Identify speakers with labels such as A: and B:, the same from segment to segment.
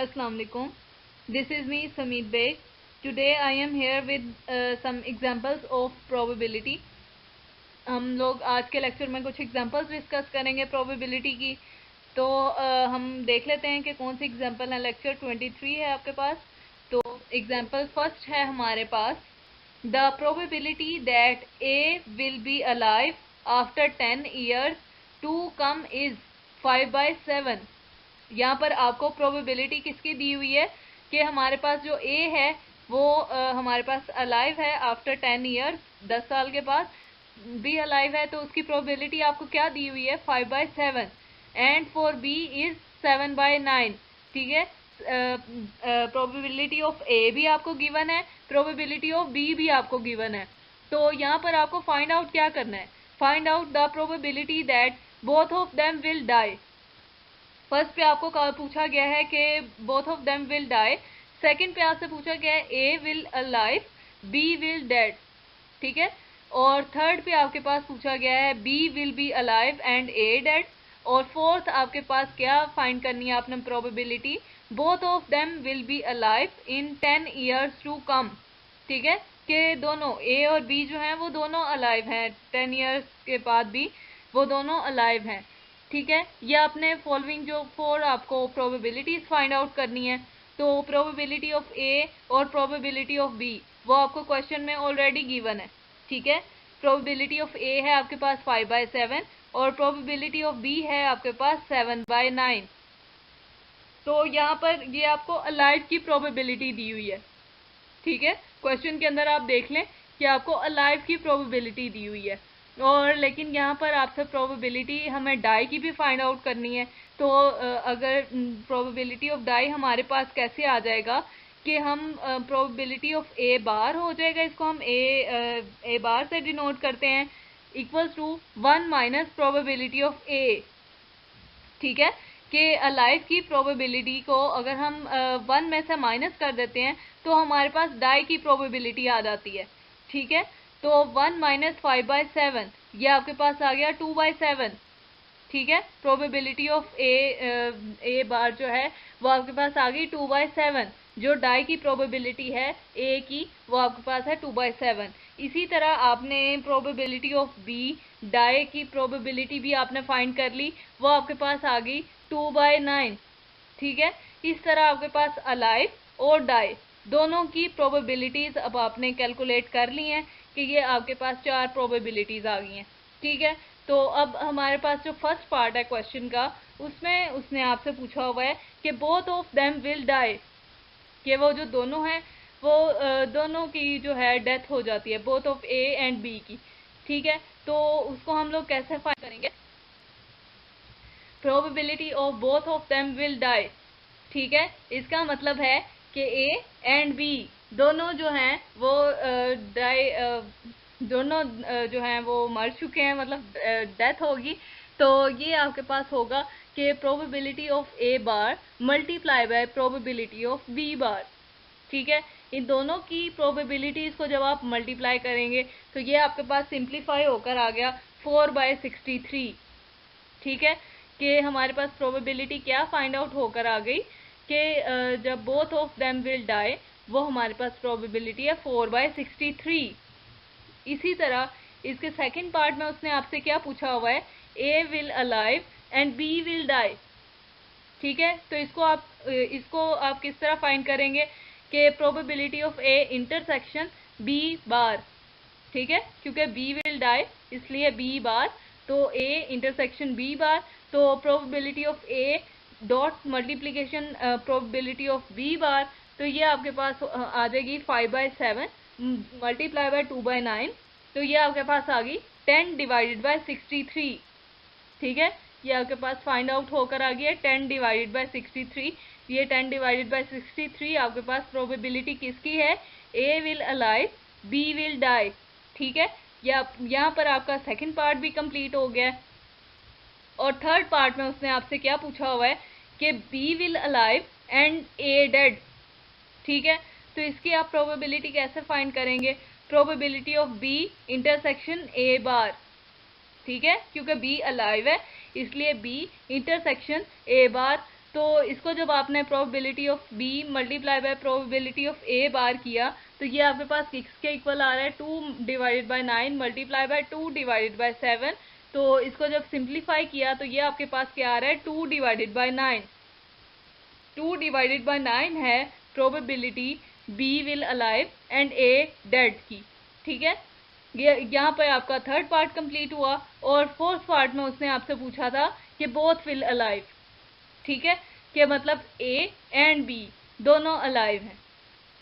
A: Assalamu alaikum. This is me Samit Beg. Today I am here with some examples of probability. हम लोग आज के lecture में कुछ एग्जांपल्स डिस्कस करेंगे प्रोबेबिलिटी की। तो हम देख लेते हैं कि कौन सी एग्जांपल है। लेक्चर 23 है आपके पास। तो एग्जांपल फर्स्ट है हमारे पास, the probability that A will be alive after 10 years to come is 5/7। यहाँ पर आपको प्रोबेबिलिटी किसकी दी हुई है कि हमारे पास जो ए है वो हमारे पास अलाइव है आफ्टर 10 years, 10 साल के बाद बी अलाइव है, तो उसकी प्रोबेबिलिटी आपको क्या दी हुई है 5/7 एंड फॉर बी इज 7/9। ठीक है, प्रोबेबिलिटी ऑफ ए भी आपको गिवन है, प्रोबेबिलिटी ऑफ बी भी आपको गिवन है। तो यहाँ पर आपको फाइंड आउट क्या करना है, find out the probability that both of them will die. First पे आपको पूछा गया है कि both of them will die. Second पे आपसे पूछा गया है A will alive, B will dead. ठीक है, और थर्ड पे आपके पास पूछा गया है B will be alive and A dead. और फोर्थ आपके पास क्या फाइंड करनी है आपने probability, both of them will be alive in 10 years to come. ठीक है, कि दोनों ए और बी जो हैं वो दोनों अलाइव हैं, 10 years के बाद भी वो दोनों अलाइव हैं। ठीक है, ये आपने फॉलोइंग जो 4 आपको प्रोबेबिलिटीज फाइंड आउट करनी है। तो प्रोबेबिलिटी ऑफ ए और प्रोबेबिलिटी ऑफ बी वो आपको क्वेश्चन में ऑलरेडी गिवन है। ठीक है, प्रोबेबिलिटी ऑफ ए है आपके पास 5/7 और प्रोबेबिलिटी ऑफ बी है आपके पास 7/9। तो यहाँ पर ये आपको अलाइव की प्रोबेबिलिटी दी हुई है। ठीक है, क्वेश्चन के अंदर आप देख लें कि आपको अलाइव की प्रोबेबिलिटी दी हुई है, और लेकिन यहाँ पर आपसे प्रोबेबिलिटी हमें डाई की भी फाइंड आउट करनी है। तो अगर प्रोबेबिलिटी ऑफ डाई हमारे पास कैसे आ जाएगा कि हम प्रोबेबिलिटी ऑफ ए बार हो जाएगा, इसको हम ए बार से डिनोट करते हैं, equals to 1 minus probability of A. ठीक है, कि अलाइव की प्रोबेबिलिटी को अगर हम 1 में से माइनस कर देते हैं तो हमारे पास डाई की प्रोबेबिलिटी आ जाती है। ठीक है, तो 1 माइनस 5/7 ये आपके पास आ गया 2/7। ठीक है, प्रोबेबिलिटी ऑफ ए बार जो है वो आपके पास आ गई 2/7। जो डाई की प्रोबेबिलिटी है ए की वो आपके पास है 2/7। इसी तरह आपने प्रोबेबिलिटी ऑफ बी, डाई की प्रोबेबिलिटी भी आपने फाइंड कर ली, वो आपके पास आ गई 2/9। ठीक है, इस तरह आपके पास अलाइव और डाई दोनों की प्रोबेबिलिटीज अब आपने कैलकुलेट कर ली हैं कि ये आपके पास 4 प्रोबेबिलिटीज आ गई हैं। ठीक है, तो अब हमारे पास जो फर्स्ट पार्ट है क्वेश्चन का, उसमें उसने आपसे पूछा हुआ है कि both of them will die, कि वो जो दोनों हैं वो दोनों की जो है डेथ हो जाती है, both of A and B की। ठीक है, तो उसको हम लोग कैसे फाइंड करेंगे, probability of both of them will die. ठीक है, इसका मतलब है कि ए एंड बी दोनों जो हैं वो दोनों जो हैं वो मर चुके हैं, मतलब डेथ होगी। तो ये आपके पास होगा कि probability of A bar multiply by probability of B bar. ठीक है, इन दोनों की प्रोबेबिलिटीज को जब आप मल्टीप्लाई करेंगे तो ये आपके पास सिंप्लीफाई होकर आ गया 4/63। ठीक है, कि हमारे पास प्रोबेबिलिटी क्या फाइंड आउट होकर आ गई कि जब both of them will die वो हमारे पास प्रोबेबिलिटी है 4/63। इसी तरह इसके सेकंड पार्ट में उसने आपसे क्या पूछा हुआ है, A will alive and B will die. ठीक है, तो इसको आप किस तरह फाइंड करेंगे कि probability of A intersection B bar. ठीक है, क्योंकि बी विल डाई इसलिए बी बार, तो ए इंटरसेक्शन बी बार, तो probability of A dot multiplication probability of B bar, तो ये आपके पास आ जाएगी 5/7 मल्टीप्लाई बाय 2/9, तो ये आपके पास आ गई 10/63। ठीक है, ये आपके पास फाइंड आउट होकर आ गई है 10/63। ये 10/63 आपके पास प्रोबेबिलिटी किसकी है, A will alive, B will die. ठीक है, यहाँ पर आपका सेकंड पार्ट भी कंप्लीट हो गया है। और थर्ड पार्ट में उसने आपसे क्या पूछा हुआ है कि B will alive and A dead. ठीक है, तो इसकी आप प्रोबेबिलिटी कैसे फाइंड करेंगे, probability of B intersection A bar. ठीक है, क्योंकि बी अलाइव है इसलिए बी इंटरसेक्शन ए बार, तो इसको जब आपने probability of B multiply by probability of A bar किया तो ये आपके पास किसके इक्वल आ रहा है, 2 divided by 9 multiply by 2 divided by 7। तो इसको जब सिंप्लीफाई किया तो ये आपके पास क्या आ रहा है, 2 डिवाइडेड बाय 9। 2 डिवाइडेड बाय 9 है probability B will alive and A dead की। ठीक है, यहाँ पर आपका थर्ड पार्ट कंप्लीट हुआ और फोर्थ पार्ट में उसने आपसे पूछा था कि बोथ विल अलाइव। ठीक है, कि मतलब ए एंड बी दोनों अलाइव हैं।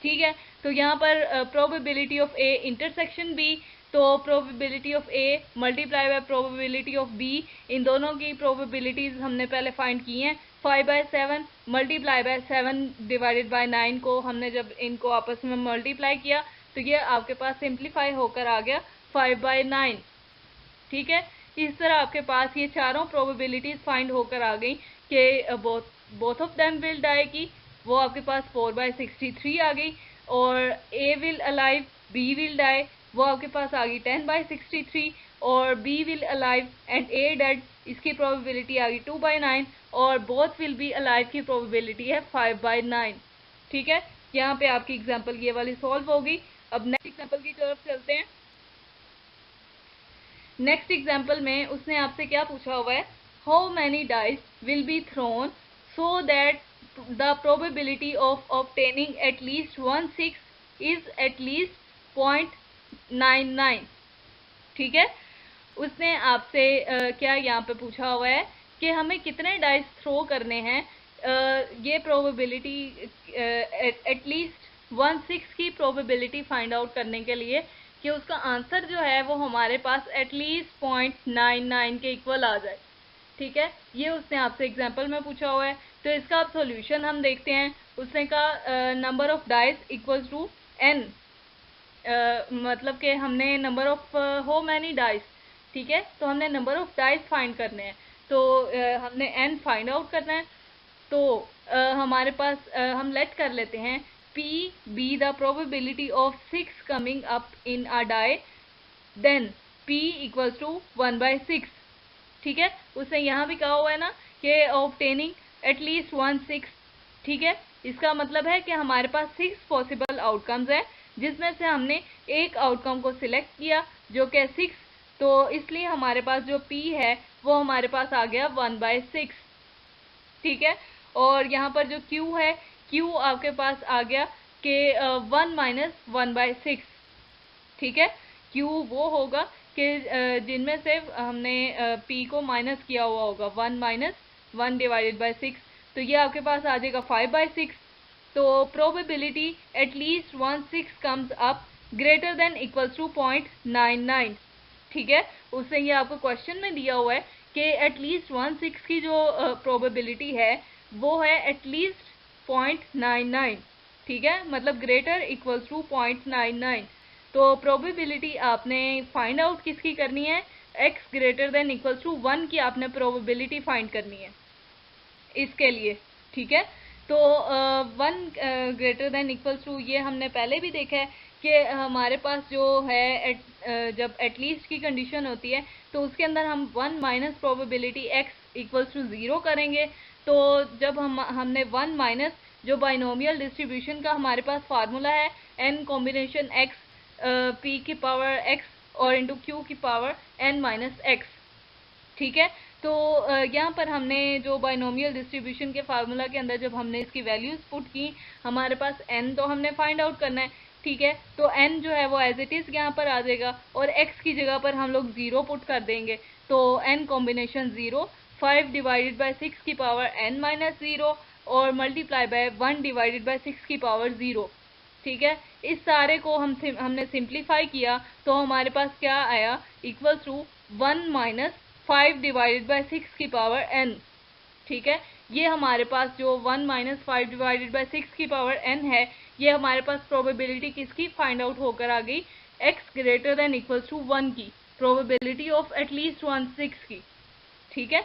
A: ठीक है, तो यहाँ पर probability of A intersection B, तो probability of A multiply by probability of B, इन दोनों की प्रोबेबिलिटीज हमने पहले फाइंड की हैं। 5/7 मल्टीप्लाई बाय 7 डिवाइडेड बाय 9 को हमने जब इनको आपस में मल्टीप्लाई किया तो ये आपके पास सिंप्लीफाई होकर आ गया 5/9। ठीक है, इस तरह आपके पास ये चारों प्रोबेबिलिटीज फाइंड होकर आ गई कि both of them will die की, वो आपके पास 4/63 आ गई, और A will alive B will die वो आपके पास आ गई 10/63, और B will alive and A dead इसकी प्रोबेबिलिटी आ गई 2/9, और बोथ विल बी अलाइव की प्रोबेबिलिटी है 5/9। ठीक है, यहाँ पे आपकी एग्जांपल ये वाली सॉल्व होगी। अब नेक्स्ट एग्जांपल की तरफ चलते हैं। नेक्स्ट एग्जांपल में उसने आपसे क्या पूछा हुआ है, how many dice will be thrown so that the probability of obtaining at least 1/6 is at least 0.99। ठीक है, उसने आपसे क्या यहाँ पे पूछा हुआ है कि हमें कितने डाइस थ्रो करने हैं ये प्रोबेबिलिटी एटलीस्ट 1/6 की प्रोबेबिलिटी फाइंड आउट करने के लिए कि उसका आंसर जो है वो हमारे पास एटलीस्ट 0.99 के इक्वल आ जाए। ठीक है, ये उसने आपसे एग्जांपल में पूछा हुआ है। तो इसका अब सॉल्यूशन हम देखते हैं। उसने कहा number of dice equals to n, मतलब कि हमने number of how many dice. ठीक है, तो हमने नंबर ऑफ डाइस फाइंड करने हैं, तो हमने n फाइंड आउट करना है। तो हमारे पास हम लेट कर लेते हैं P be the probability of 6 coming up in a die, then P equals to 1/6। ठीक है, उसने यहाँ भी कहा हुआ है ना कि obtaining at least 1/6। ठीक है, इसका मतलब है कि हमारे पास 6 पॉसिबल आउटकम्स है जिसमें से हमने एक आउटकम को सिलेक्ट किया जो कि 6, तो इसलिए हमारे पास जो P है वो हमारे पास आ गया 1/6। ठीक है, और यहाँ पर जो Q है, Q आपके पास आ गया कि 1 - 1/6। ठीक है, Q वो होगा कि जिनमें से हमने P को माइनस किया हुआ होगा, 1 - 1 डिवाइडेड बाय 6, तो ये आपके पास आ जाएगा 5/6। तो probability at least 1/6 comes up greater than equals to 0.99। ठीक है, उसने ये आपको क्वेश्चन में दिया हुआ है कि एटलीस्ट 1/6 की जो प्रोबेबिलिटी है वो है एटलीस्ट 0.99। ठीक है, मतलब ग्रेटर इक्वल्स टू 0.99। तो प्रोबेबिलिटी आपने फाइंड आउट किसकी करनी है, x greater than equals to 1 की आपने प्रोबेबिलिटी फाइंड करनी है इसके लिए। ठीक है, तो 1 ग्रेटर देन इक्वल्स टू ये हमने पहले भी देखा है कि हमारे पास जो है जब एटलीस्ट की कंडीशन होती है तो उसके अंदर हम 1 minus probability x equals to 0 करेंगे। तो जब हमने 1 माइनस जो बाइनोमियल डिस्ट्रीब्यूशन का हमारे पास फार्मूला है n कॉम्बिनेशन x p की पावर x और इंटू q की पावर n माइनस x। ठीक है, तो यहाँ पर हमने जो बाइनोमियल डिस्ट्रीब्यूशन के फार्मूला के अंदर जब हमने इसकी वैल्यूज पुट की, हमारे पास n तो हमने फाइंड आउट करना है। ठीक है, तो n जो है वो एज इट इज़ यहाँ पर आ जाएगा और x की जगह पर हम लोग 0 पुट कर देंगे, तो n कॉम्बिनेशन 0, 5 डिवाइडेड बाय 6 की पावर n माइनस 0 और मल्टीप्लाई बाय 1 डिवाइडेड बाय 6 की पावर 0। ठीक है, इस सारे को हमने सिंप्लीफाई किया तो हमारे पास क्या आया, equals to 1 minus 5 divided by 6 की पावर n। ठीक है, ये हमारे पास जो 1 माइनस 5 डिवाइडेड बाय 6 की पावर n है, ये हमारे पास प्रोबेबिलिटी किसकी फाइंड आउट होकर आ गई, x greater than equals to 1 की, प्रोबेबिलिटी ऑफ एटलीस्ट 1/6 की। ठीक है,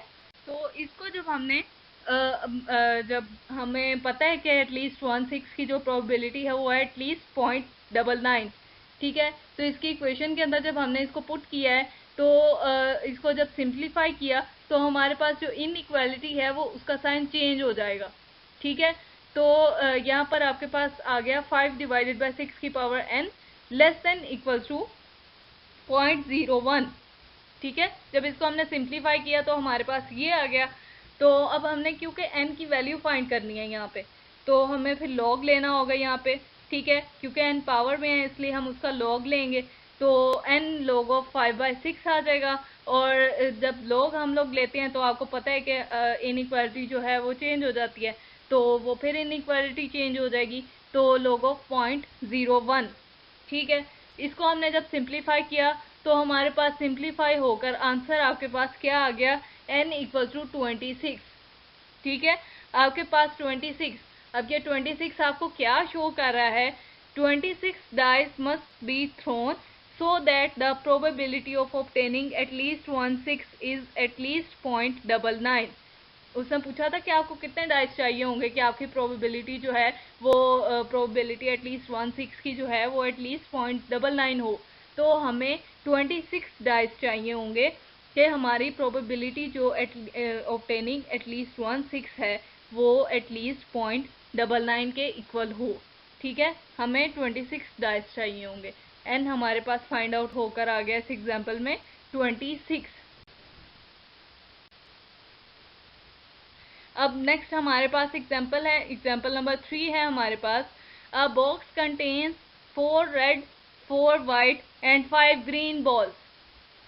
A: तो इसको जब हमने जब हमें पता है कि एटलीस्ट 1/6 की जो प्रोबेबिलिटी है वो है एटलीस्ट 0.99। ठीक है, तो इसकी इक्वेशन के अंदर जब हमने इसको पुट किया है तो इसको जब सिंप्लीफाई किया तो हमारे पास जो इनइक्वालिटी है वो उसका साइन चेंज हो जाएगा। ठीक है, तो यहाँ पर आपके पास आ गया 5 डिवाइडेड बाय 6 की power n less than equal to 0.01। ठीक है, जब इसको हमने सिंप्लीफाई किया तो हमारे पास ये आ गया। तो अब हमने क्योंकि n की वैल्यू फाइंड करनी है यहाँ पे, तो हमें फिर log लेना होगा यहाँ पे। ठीक है, क्योंकि n पावर में है इसलिए हम उसका log लेंगे, तो n log ऑफ 5/6 आ जाएगा। और जब log हम लोग लेते हैं तो आपको पता है कि इनइक्वालिटी जो है वो चेंज हो जाती है, तो वो फिर इनइक्वालिटी चेंज हो जाएगी, तो log ऑफ 0.01। ठीक है, इसको हमने जब सिंप्लीफाई किया तो हमारे पास सिंप्लीफाई होकर आंसर आपके पास क्या आ गया, n इक्वल टू 26। ठीक है, आपके पास 26। अब ये 26 आपको क्या शो कर रहा है, 26 dice must be thrown so that the probability of obtaining at least 1/6 is at least 0.99। उसने पूछा था कि आपको कितने डाइस चाहिए होंगे कि आपकी प्रोबेबिलिटी जो है वो प्रोबेबिलिटी एटलीस्ट 1/6 की जो है वो एटलीस्ट 0.99 हो। तो हमें 26 डाइस चाहिए होंगे कि हमारी प्रोबेबिलिटी जो ऑब्टेनिंग एटलीस्ट 1/6 है वो एटलीस्ट 0.99 के इक्वल हो। ठीक है, हमें 26 डाइस चाहिए होंगे, एन हमारे पास फाइंड आउट होकर आ गया इस एग्जाम्पल में 26। अब नेक्स्ट हमारे पास एग्जाम्पल है, एग्जाम्पल नंबर 3 है हमारे पास। A box contains 4 red 4 white and 5 green balls.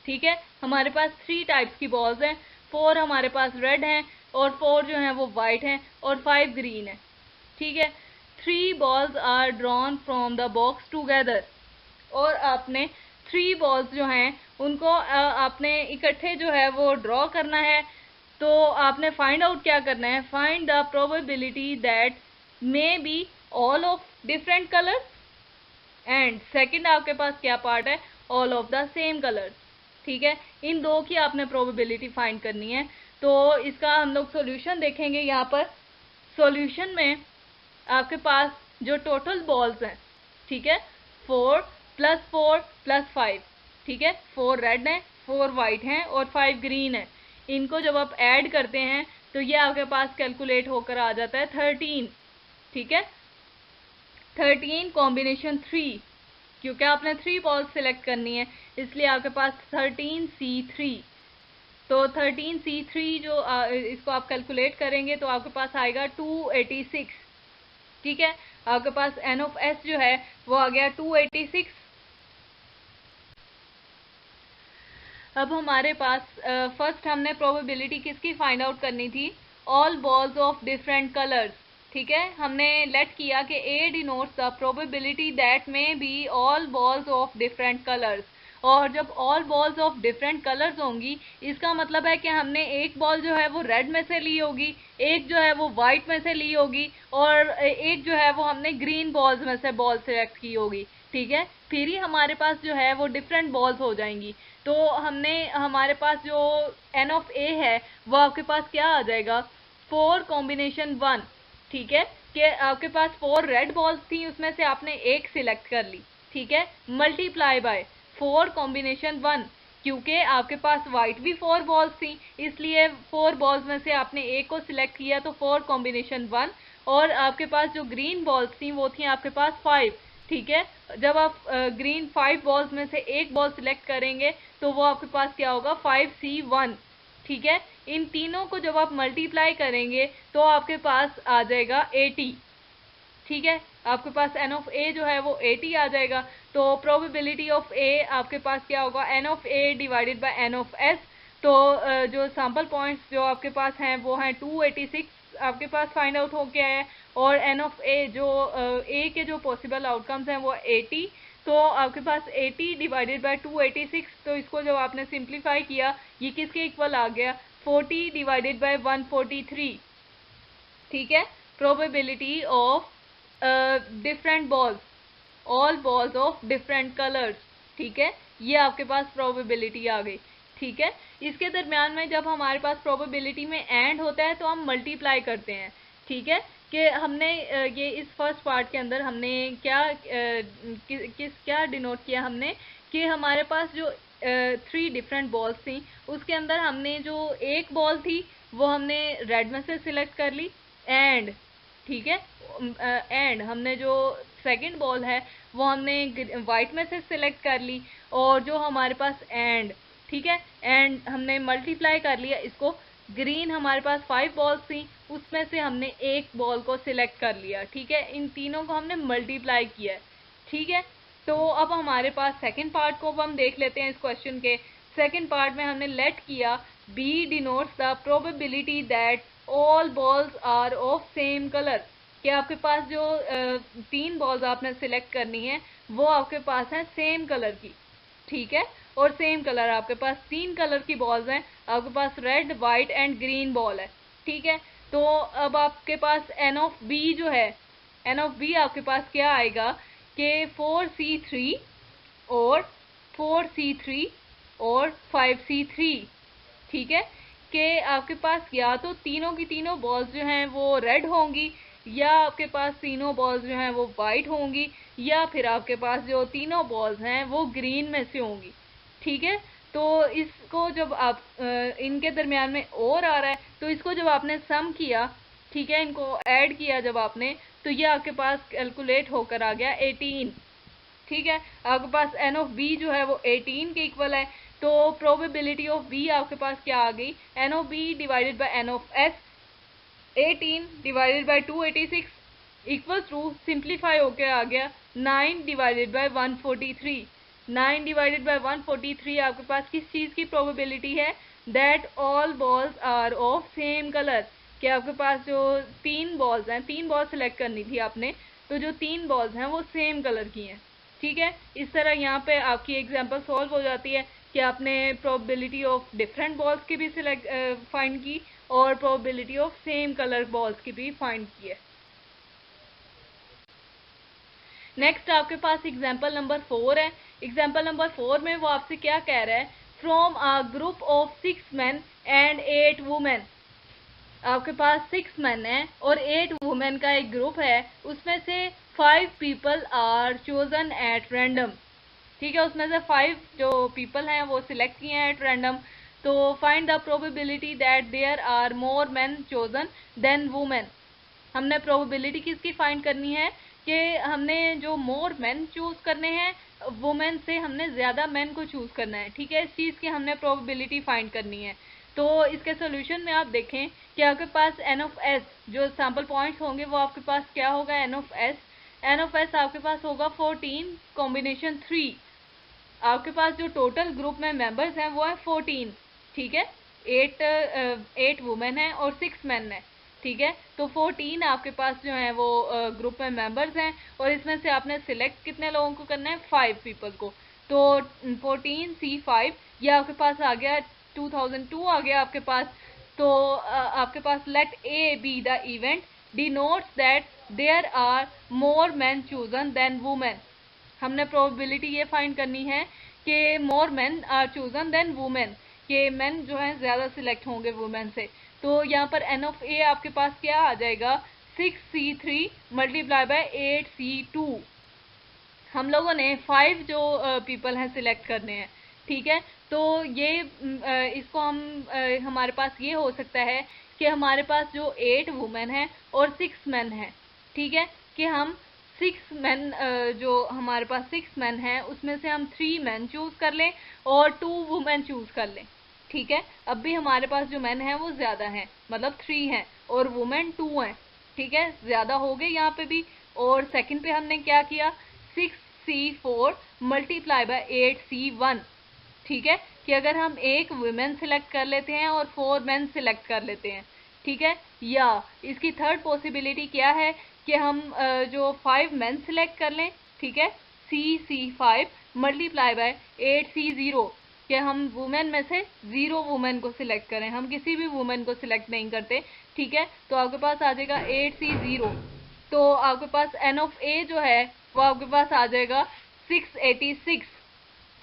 A: ठीक है, हमारे पास 3 टाइप्स की बॉल्स हैं, 4 हमारे पास रेड हैं और 4 जो हैं वो वाइट हैं और 5 ग्रीन है। ठीक है, 3 balls are drawn from the box together. और आपने 3 बॉल्स जो हैं उनको आपने इकट्ठे जो है वो ड्रॉ करना है। तो आपने फाइंड आउट क्या करना है, find the probability that may be all of different colours and second आपके पास क्या पार्ट है, all of the same colours. ठीक है, इन दो की आपने प्रोबेबिलिटी फाइंड करनी है। तो इसका हम लोग सॉल्यूशन देखेंगे। यहाँ पर सॉल्यूशन में आपके पास जो टोटल बॉल्स हैं, ठीक है, 4 + 4 + 5। ठीक है, 4 रेड हैं 4 वाइट हैं और 5 ग्रीन है। इनको जब आप ऐड करते हैं तो ये आपके पास कैलकुलेट होकर आ जाता है 13। ठीक है, 13 कॉम्बिनेशन 3, क्योंकि आपने 3 बॉल्स सिलेक्ट करनी है इसलिए आपके पास 13C3। तो 13C3 जो इसको आप कैलकुलेट करेंगे तो आपके पास आएगा 286। ठीक है, आपके पास n ऑफ s जो है वो आ गया 286। अब हमारे पास फर्स्ट हमने प्रोबेबिलिटी किसकी फाइंड आउट करनी थी, all balls of different colours. ठीक है, हमने लेट किया कि A denotes the probability that may be all balls of different colours. और जब all balls of different colours होंगी इसका मतलब है कि हमने एक बॉल जो है वो रेड में से ली होगी, एक जो है वो वाइट में से ली होगी और एक जो है वो हमने ग्रीन बॉल्स में से बॉल सिलेक्ट की होगी। ठीक है, फिर ही हमारे पास जो है वो डिफरेंट बॉल्स हो जाएंगी। तो हमने हमारे पास जो n ऑफ a है वो आपके पास क्या आ जाएगा, 4 कॉम्बिनेशन 1। ठीक है, कि आपके पास 4 रेड बॉल्स थी उसमें से आपने एक सिलेक्ट कर ली। ठीक है, मल्टीप्लाई बाय 4 कॉम्बिनेशन 1, क्योंकि आपके पास वाइट भी 4 बॉल्स थी इसलिए 4 बॉल्स में से आपने एक को सिलेक्ट किया तो 4 कॉम्बिनेशन 1। और आपके पास जो ग्रीन बॉल्स थी वो थी आपके पास 5। ठीक है, जब आप ग्रीन 5 बॉल्स में से एक बॉल सिलेक्ट करेंगे तो वो आपके पास क्या होगा, 5C1। ठीक है, इन तीनों को जब आप मल्टीप्लाई करेंगे तो आपके पास आ जाएगा 80। ठीक है, आपके पास n ऑफ a जो है वो 80 आ जाएगा। तो प्रोबेबिलिटी ऑफ a आपके पास क्या होगा, n of a divided by n of s। तो जो सैम्पल पॉइंट्स जो आपके पास हैं वो हैं 286 आपके पास फाइंड आउट हो गया है, और n ऑफ a जो a के जो पॉसिबल आउटकम्स हैं वो 80। तो आपके पास 80 डिवाइडेड बाय 286, तो इसको जब आपने सिंप्लीफाई किया ये किसके इक्वल आ गया, 40 डिवाइडेड बाय 143। ठीक है, probability of different balls, all balls of different colours. ठीक है, ये आपके पास प्रोबेबिलिटी आ गई। ठीक है, इसके दरमियान में जब हमारे पास प्रोबेबिलिटी में एंड होता है तो हम मल्टीप्लाई करते हैं। ठीक है, कि हमने ये इस फर्स्ट पार्ट के अंदर हमने क्या क्या डिनोट किया हमने कि हमारे पास जो 3 डिफरेंट बॉल्स थी। उसके अंदर हमने जो एक बॉल थी वो हमने रेड में से सिलेक्ट कर ली, एंड ठीक है, एंड हमने जो सेकंड बॉल है वो हमने वाइट में से सिलेक्ट कर ली, और जो हमारे पास एंड, ठीक है, एंड हमने मल्टीप्लाई कर लिया इसको। ग्रीन हमारे पास 5 बॉल्स थी, उसमें से हमने एक बॉल को सिलेक्ट कर लिया, ठीक है, इन तीनों को हमने मल्टीप्लाई किया, ठीक है। तो अब हमारे पास सेकंड पार्ट को अब हम देख लेते हैं। इस क्वेश्चन के सेकंड पार्ट में हमने लेट किया B denotes the probability that all balls are of same colour, कि आपके पास जो 3 बॉल्स आपने सिलेक्ट करनी है वो आपके पास है सेम कलर की, ठीक है, और सेम कलर आपके पास 3 कलर की बॉल्स हैं, आपके पास red, white and green ball है, ठीक है। तो अब आपके पास एन ऑफ बी जो है, एन ऑफ बी आपके पास क्या आएगा कि 4C3 और 4C3 और 5C3, ठीक है, कि आपके पास या तो तीनों की तीनों बॉल्स जो हैं वो रेड होंगी, या आपके पास तीनों बॉल्स जो हैं वो वाइट होंगी, या फिर आपके पास जो तीनों बॉल्स हैं वो ग्रीन में से होंगी, ठीक है। तो इसको जब आप इनके दरमियान में और आ रहा है, तो इसको जब आपने सम किया, ठीक है, इनको ऐड किया जब आपने, तो ये आपके पास कैलकुलेट होकर आ गया 18, ठीक है। आपके पास एन ऑफ बी जो है वो 18 के इक्वल है, तो प्रोबेबिलिटी ऑफ बी आपके पास क्या आ गई, n of B divided by n of S, 18 divided by 286 equal to simplify होके आ गया 9 डिवाइडेड बाय 143। 9 डिवाइडेड बाय 143 आपके पास किस चीज़ की प्रोबेबिलिटी है, that all balls are of same colour, कि आपके पास जो 3 बॉल्स हैं, 3 बॉल्स सेलेक्ट करनी थी आपने, तो जो 3 बॉल्स हैं वो सेम कलर की हैं, ठीक है। इस तरह यहाँ पे आपकी एग्जांपल सॉल्व हो जाती है कि आपने प्रोबेबिलिटी ऑफ डिफरेंट बॉल्स की भी सिलेक्ट फाइंड की, और probability of same colour balls की भी फाइंड की है। नेक्स्ट आपके पास एग्जांपल नंबर 4 है। एग्जांपल नंबर 4 में वो आपसे क्या कह रहा है, from a group of 6 men and 8 women, आपके पास 6 men है और 8 वुमेन का एक ग्रुप है, उसमें से 5 people are chosen at random, ठीक है, उसमें से 5 जो पीपल हैं वो सिलेक्ट किए हैं एट रैंडम। तो find the probability that there are more men chosen than women, हमने प्रोबेबिलिटी किसकी फाइंड करनी है कि हमने जो मोर मैन चूज करने हैं, वुमेन से हमने ज़्यादा मैन को चूज करना है, ठीक है, इस चीज़ की हमने प्रोबेबिलिटी फाइंड करनी है। तो इसके सोल्यूशन में आप देखें कि आपके पास एन ऑफ एस जो सैम्पल पॉइंट्स होंगे वो आपके पास क्या होगा, n of S, n of S आपके पास होगा 14 कॉम्बिनेशन 3, आपके पास जो टोटल ग्रुप में मेंबर्स हैं वो है 14, ठीक है, 8 वुमेन है और 6 मैन है, ठीक है। तो 14 आपके पास जो है वो ग्रुप में मेंबर्स हैं, और इसमें से आपने सिलेक्ट कितने लोगों को करना है, 5 पीपल को। तो 14C5 ये आपके पास आ गया 2002 आ गया आपके पास। तो आपके पास let A be the event denotes that there are more man chosen than women, हमने प्रोबेबिलिटी ये फाइंड करनी है कि more man are chosen than women, कि मैन जो है ज़्यादा सिलेक्ट होंगे वुमेन से। तो यहाँ पर एन ऑफ ए आपके पास क्या आ जाएगा, 6C3 मल्टीप्लाई बाय 8C2, हम लोगों ने 5 जो पीपल हैं सिलेक्ट करने हैं, ठीक है। तो ये इसको हम हमारे पास ये हो सकता है कि हमारे पास जो 8 वुमेन हैं और 6 मैन हैं, ठीक है, कि हम 6 मैन जो हमारे पास 6 मैन हैं उसमें से हम 3 मैन चूज कर लें और 2 वुमेन चूज कर लें, ठीक है। अब भी हमारे पास जो मैन हैं वो ज़्यादा हैं, मतलब 3 हैं, और वुमेन 2 हैं, ठीक है, ज़्यादा हो गए यहाँ पे भी। और सेकंड पे हमने क्या किया, 6C4 मल्टीप्लाई बाय 8C1, ठीक है, कि अगर हम एक वुमेन सिलेक्ट कर लेते हैं और 4 मैन सिलेक्ट कर लेते हैं, ठीक है, या इसकी थर्ड पॉसिबिलिटी क्या है कि हम जो 5 मैन सिलेक्ट कर लें, ठीक है, C5 मल्टीप्लाई बाय 8C0, कि हम वुमेन में से 0 वुमेन को सिलेक्ट करें, हम किसी भी वुमेन को सिलेक्ट नहीं करते, ठीक है। तो आपके पास आ जाएगा 8C0, तो आपके पास एन ऑफ ए जो है वो आपके पास आ जाएगा 686,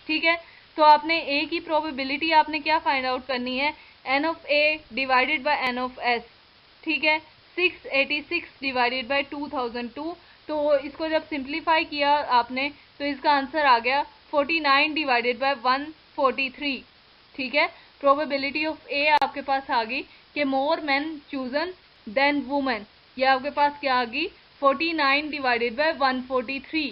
A: ठीक है। तो आपने ए की प्रोबेबिलिटी आपने क्या फाइंड आउट करनी है, n of A divided by n of S, ठीक है, 686 डिवाइडेड बाय 2002। तो इसको जब सिंप्लीफाई किया आपने तो इसका आंसर आ गया 49 डिवाइडेड बाय 143। ठीक है, प्रोबेबिलिटी ऑफ ए आपके पास आ गई कि more man chosen than women. ये आपके पास क्या आ गई 49 डिवाइडेड बाय 143।